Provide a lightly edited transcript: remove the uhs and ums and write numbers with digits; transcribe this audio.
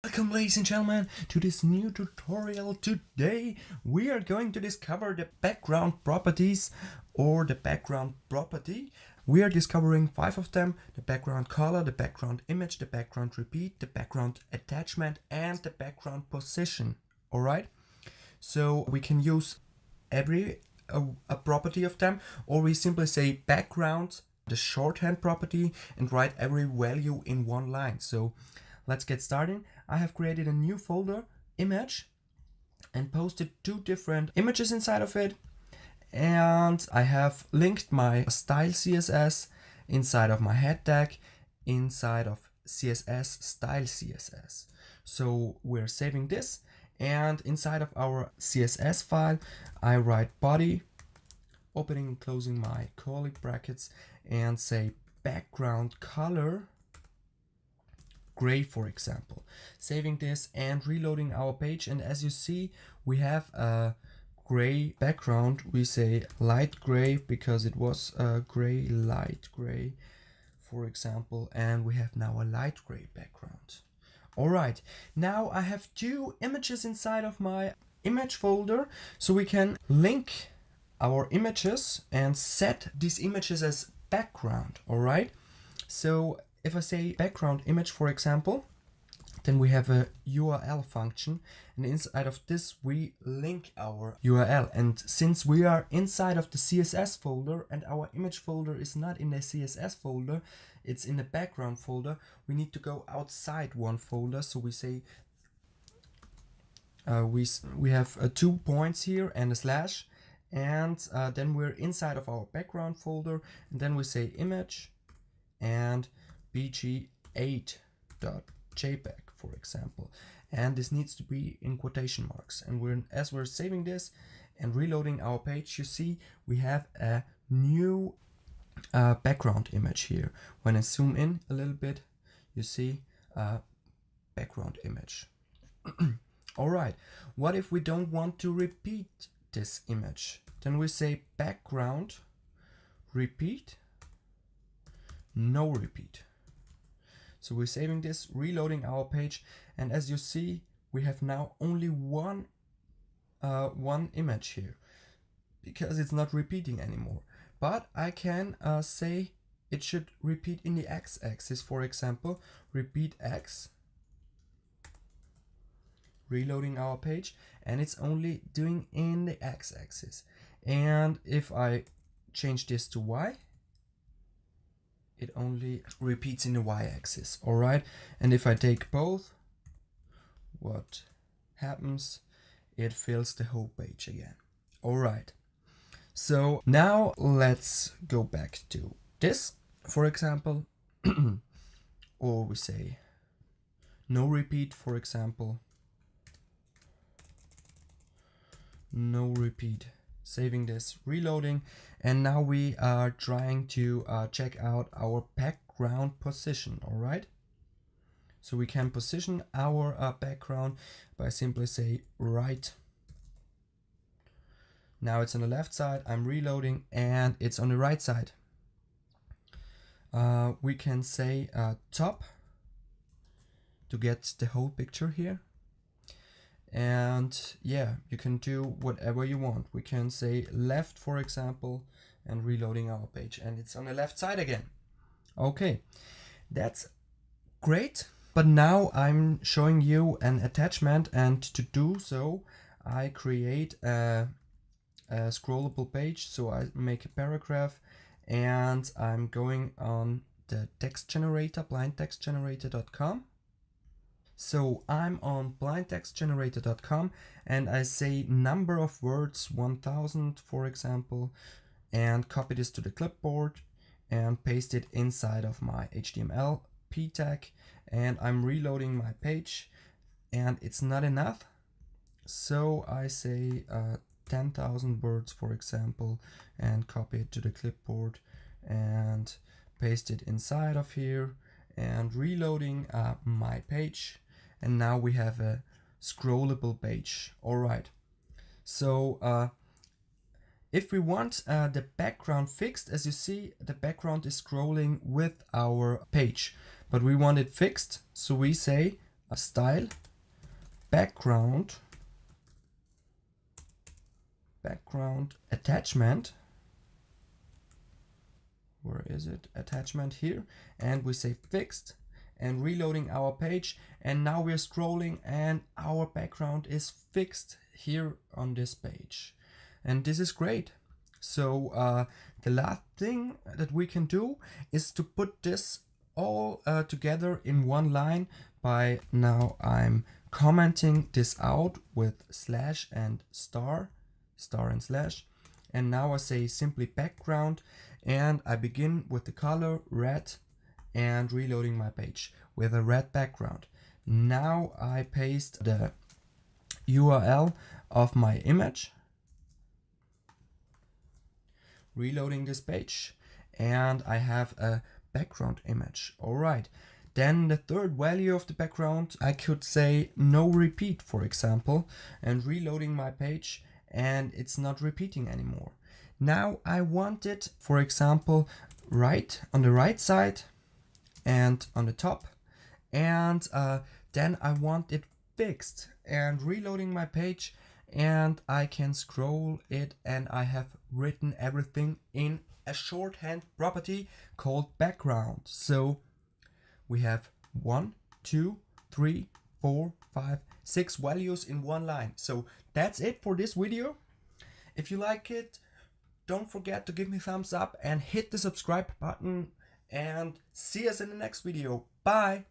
Welcome, ladies and gentlemen, to this new tutorial. Today we are going to discover the background properties or the background property. We are discovering 5 of them: the background color, the background image, the background repeat, the background attachment, and the background position. Alright, so we can use every a property of them, or we simply say background, the shorthand property, and write every value in one line. So let's get started. I have created a new folder, image, and posted 2 different images inside of it. And I have linked my style CSS inside of my head tag, inside of CSS style CSS. So we're saving this, and inside of our CSS file, I write body, opening and closing my curly brackets, and say background color gray, for example. Saving this and reloading our page, and as you see, we have a gray background. We say light gray because it was gray, light gray, for example, and we have now a light gray background. Alright, now I have 2 images inside of my image folder, so we can link our images and set these images as background. Alright, so if I say background image, for example, then we have a URL function, and inside of this we link our URL. And since we are inside of the CSS folder and our image folder is not in the CSS folder, it's in the background folder, we need to go outside one folder. So we say we have 2 points here and a slash, and then we're inside of our background folder, and then we say image and bg8.jpg, for example, and this needs to be in quotation marks. And as we're saving this and reloading our page, you see we have a new background image here. When I zoom in a little bit, you see a background image. Alright, what if we don't want to repeat this image? Then we say background repeat, no repeat. So we're saving this, reloading our page, and as you see, we have now only one image here because it's not repeating anymore. But I can say it should repeat in the x-axis, for example, repeat x, reloading our page, and it's only doing in the x-axis. And if I change this to y, it only repeats in the y-axis. Alright, and if I take both, what happens? It fills the whole page again. Alright, so now let's go back to this, for example, or we say no repeat, for example, no repeat. Saving this, reloading, and now we are trying to check out our background position. All right, so we can position our background by simply say right. Now it's on the left side, I'm reloading, and it's on the right side. We can say top to get the whole picture here. And yeah, you can do whatever you want. We can say left, for example, and reloading our page, and it's on the left side again. Okay, that's great. But now I'm showing you an attachment, and to do so I create a scrollable page. So I make a paragraph, and I'm going on the text generator, blindtextgenerator.com. So I'm on blindtextgenerator.com, and I say number of words 1000, for example, and copy this to the clipboard and paste it inside of my HTML p tag, and I'm reloading my page, and it's not enough. So I say 10,000 words, for example, and copy it to the clipboard and paste it inside of here, and reloading my page. And now we have a scrollable page. Alright, so if we want the background fixed, as you see, the background is scrolling with our page, but we want it fixed, so we say a style background attachment. Where is it? Attachment here. And we say fixed and reloading our page. And now we're scrolling and our background is fixed here on this page. And this is great. So the last thing that we can do is to put this all together in one line by now I'm commenting this out with slash and star and slash. And now I say simply background and I begin with the color red and reloading my page with a red background. Now I paste the URL of my image, reloading this page, and I have a background image. Alright, then the third value of the background, I could say no repeat, for example, and reloading my page and it's not repeating anymore. Now I want it, for example, right on the right side and on the top, and then I want it fixed and reloading my page and I can scroll it and I have written everything in a shorthand property called background. So we have 1, 2, 3, 4, 5, 6 values in one line. So that's it for this video. If you like it, don't forget to give me a thumbs up and hit the subscribe button and see us in the next video. Bye!